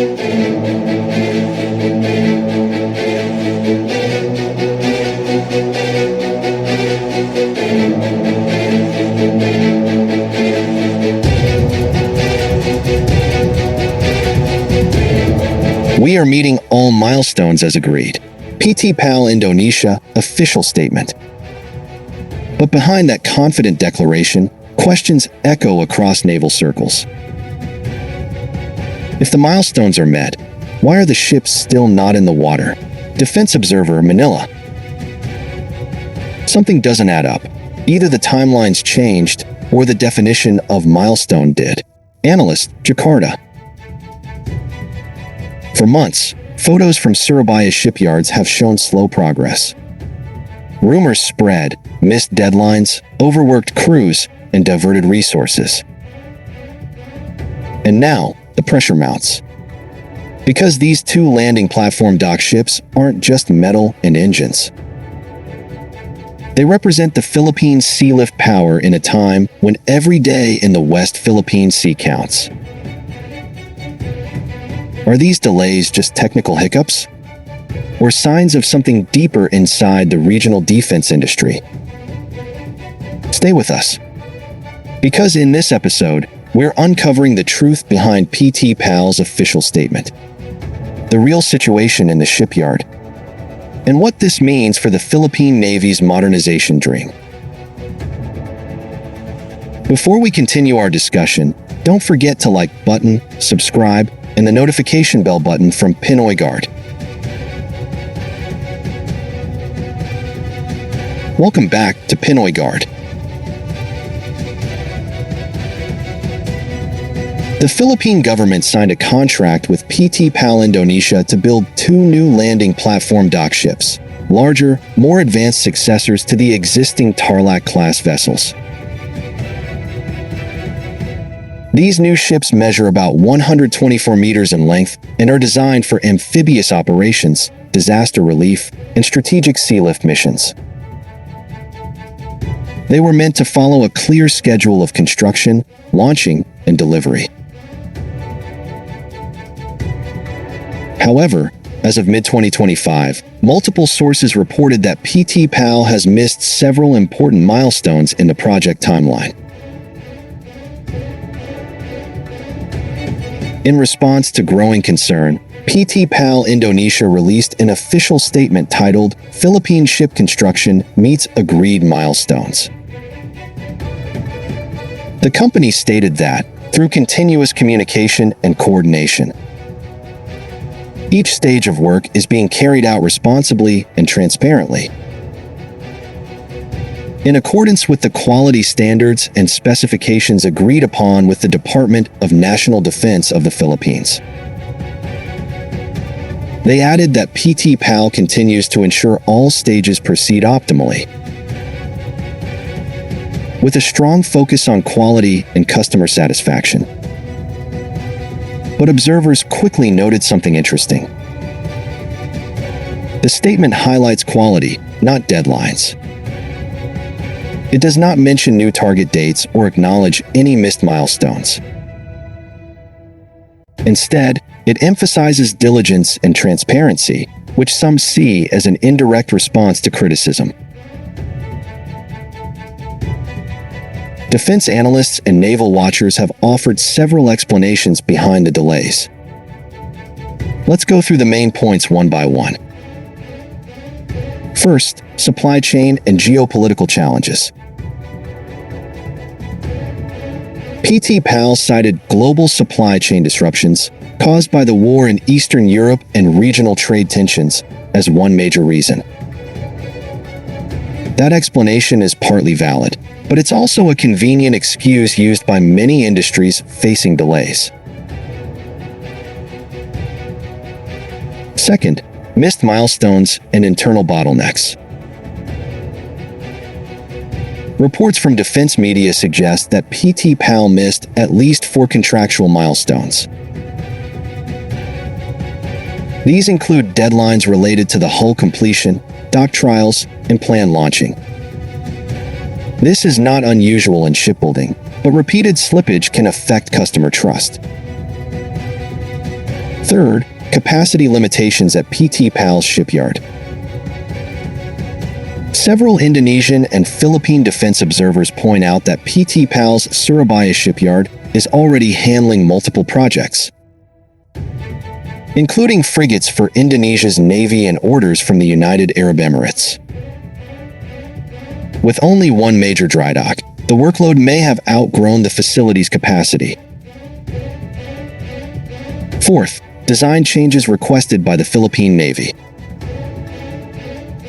We are meeting all milestones as agreed. PAL Indonesia official statement. But behind that confident declaration, questions echo across naval circles. If the milestones are met, why are the ships still not in the water? Defense Observer, Manila. Something doesn't add up. Either the timelines changed or the definition of milestone did. Analyst, Jakarta. For months, photos from Surabaya shipyards have shown slow progress. Rumors spread, missed deadlines, overworked crews, and diverted resources. And now, the pressure mounts. Because these two landing platform dock ships aren't just metal and engines. They represent the Philippines' sea lift power in a time when every day in the West Philippine Sea counts. Are these delays just technical hiccups? Or signs of something deeper inside the regional defense industry? Stay with us. Because in this episode, we're uncovering the truth behind PAL's official statement, the real situation in the shipyard, and what this means for the Philippine Navy's modernization dream. Before we continue our discussion, don't forget to like button, subscribe, and the notification bell button from Pinoy Guard. Welcome back to Pinoy Guard. The Philippine government signed a contract with PAL Indonesia to build 2 new landing platform dock ships, larger, more advanced successors to the existing Tarlac-class vessels. These new ships measure about 124 meters in length and are designed for amphibious operations, disaster relief, and strategic sea lift missions. They were meant to follow a clear schedule of construction, launching, and delivery. However, as of mid-2025, multiple sources reported that PAL has missed several important milestones in the project timeline. In response to growing concern, PAL Indonesia released an official statement titled "Philippine Ship Construction Meets Agreed Milestones." The company stated that, through continuous communication and coordination, each stage of work is being carried out responsibly and transparently, in accordance with the quality standards and specifications agreed upon with the Department of National Defense of the Philippines. They added that PAL continues to ensure all stages proceed optimally, with a strong focus on quality and customer satisfaction. But observers quickly noted something interesting. The statement highlights quality, not deadlines. It does not mention new target dates or acknowledge any missed milestones. Instead, it emphasizes diligence and transparency, which some see as an indirect response to criticism. Defense analysts and naval watchers have offered several explanations behind the delays. Let's go through the main points one by one. First, supply chain and geopolitical challenges. PAL cited global supply chain disruptions caused by the war in Eastern Europe and regional trade tensions as one major reason. That explanation is partly valid, but it's also a convenient excuse used by many industries facing delays. Second, missed milestones and internal bottlenecks. Reports from defense media suggest that PAL missed at least 4 contractual milestones. These include deadlines related to the hull completion, dock trials, and planned launching. This is not unusual in shipbuilding, but repeated slippage can affect customer trust. Third, capacity limitations at PAL Shipyard. Several Indonesian and Philippine defense observers point out that PAL's Surabaya shipyard is already handling multiple projects, including frigates for Indonesia's Navy and orders from the United Arab Emirates. With only one major dry dock, the workload may have outgrown the facility's capacity. Fourth, design changes requested by the Philippine Navy.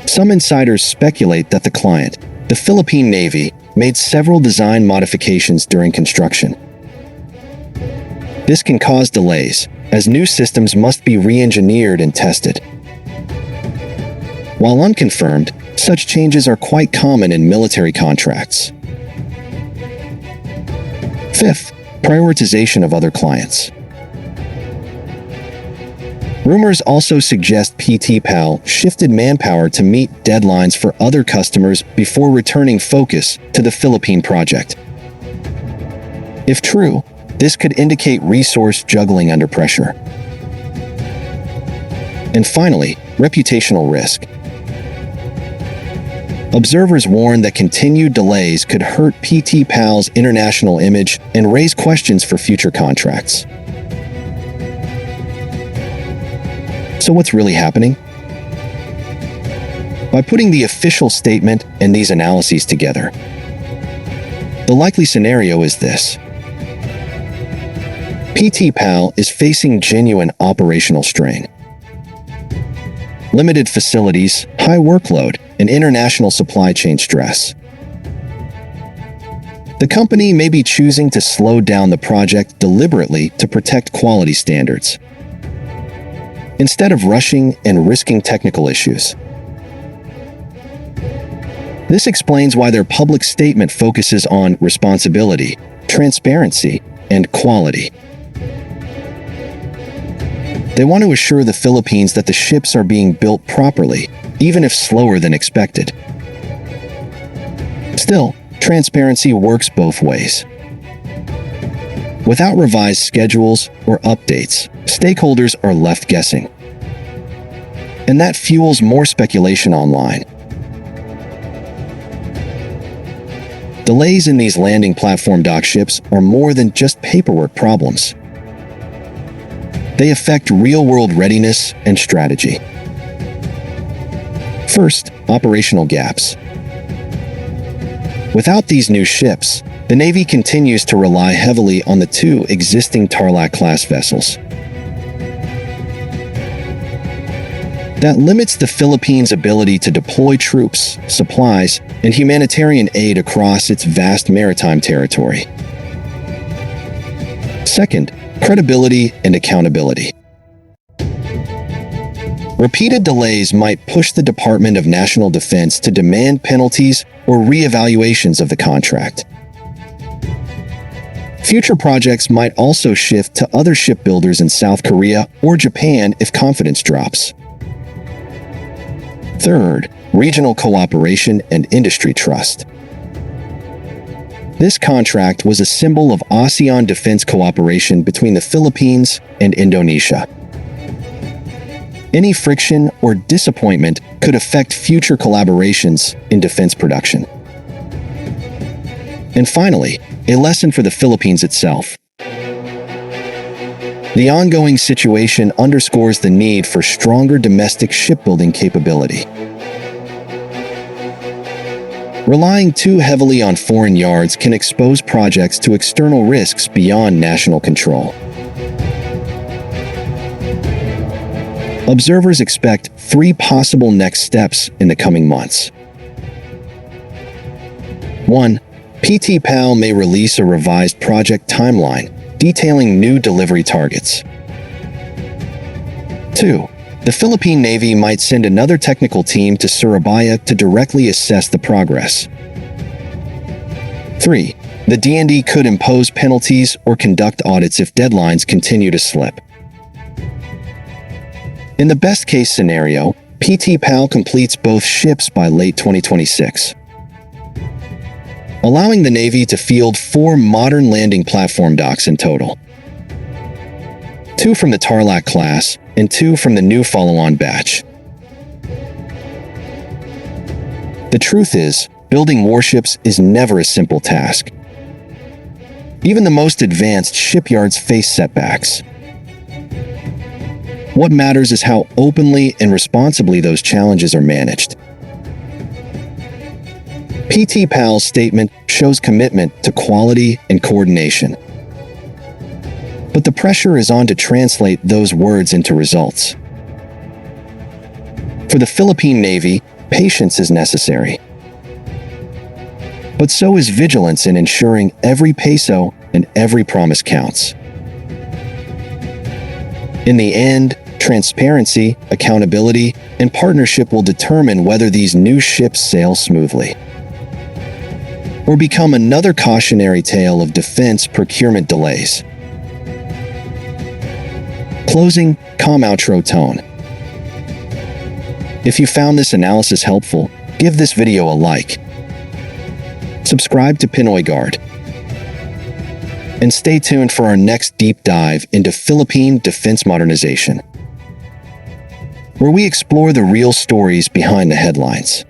Some insiders speculate that the client, the Philippine Navy, made several design modifications during construction. This can cause delays, as new systems must be re-engineered and tested. While unconfirmed, such changes are quite common in military contracts. Fifth, prioritization of other clients. Rumors also suggest PAL shifted manpower to meet deadlines for other customers before returning focus to the Philippine project. If true, this could indicate resource juggling under pressure. And finally, reputational risk. Observers warn that continued delays could hurt PAL's international image and raise questions for future contracts. So what's really happening? By putting the official statement and these analyses together, the likely scenario is this. PAL is facing genuine operational strain. Limited facilities, high workload, and international supply chain stress. The company may be choosing to slow down the project deliberately to protect quality standards, instead of rushing and risking technical issues. This explains why their public statement focuses on responsibility, transparency, and quality. They want to assure the Philippines that the ships are being built properly, even if slower than expected. Still, transparency works both ways. Without revised schedules or updates, stakeholders are left guessing. And that fuels more speculation online. Delays in these landing platform dock ships are more than just paperwork problems. They affect real-world readiness and strategy. First, operational gaps. Without these new ships, the Navy continues to rely heavily on the two existing Tarlac-class vessels. That limits the Philippines' ability to deploy troops, supplies, and humanitarian aid across its vast maritime territory. Second, credibility and accountability. Repeated delays might push the Department of National Defense to demand penalties or re-evaluations of the contract. Future projects might also shift to other shipbuilders in South Korea or Japan if confidence drops. Third, regional cooperation and industry trust. This contract was a symbol of ASEAN defense cooperation between the Philippines and Indonesia. Any friction or disappointment could affect future collaborations in defense production. And finally, a lesson for the Philippines itself. The ongoing situation underscores the need for stronger domestic shipbuilding capability. Relying too heavily on foreign yards can expose projects to external risks beyond national control. Observers expect 3 possible next steps in the coming months. 1. PAL may release a revised project timeline detailing new delivery targets. 2. The Philippine Navy might send another technical team to Surabaya to directly assess the progress. 3. The D&D could impose penalties or conduct audits if deadlines continue to slip. In the best-case scenario, PAL completes both ships by late 2026, allowing the Navy to field 4 modern landing platform docks in total. 2 from the Tarlac class, and 2 from the new follow-on batch. The truth is, building warships is never a simple task. Even the most advanced shipyards face setbacks. What matters is how openly and responsibly those challenges are managed. PAL's statement shows commitment to quality and coordination. But the pressure is on to translate those words into results. For the Philippine Navy, patience is necessary. But so is vigilance in ensuring every peso and every promise counts. In the end, transparency, accountability, and partnership will determine whether these new ships sail smoothly or become another cautionary tale of defense procurement delays. Closing, calm outro tone. If you found this analysis helpful, give this video a like. Subscribe to Pinoy Guard. And stay tuned for our next deep dive into Philippine defense modernization, where we explore the real stories behind the headlines.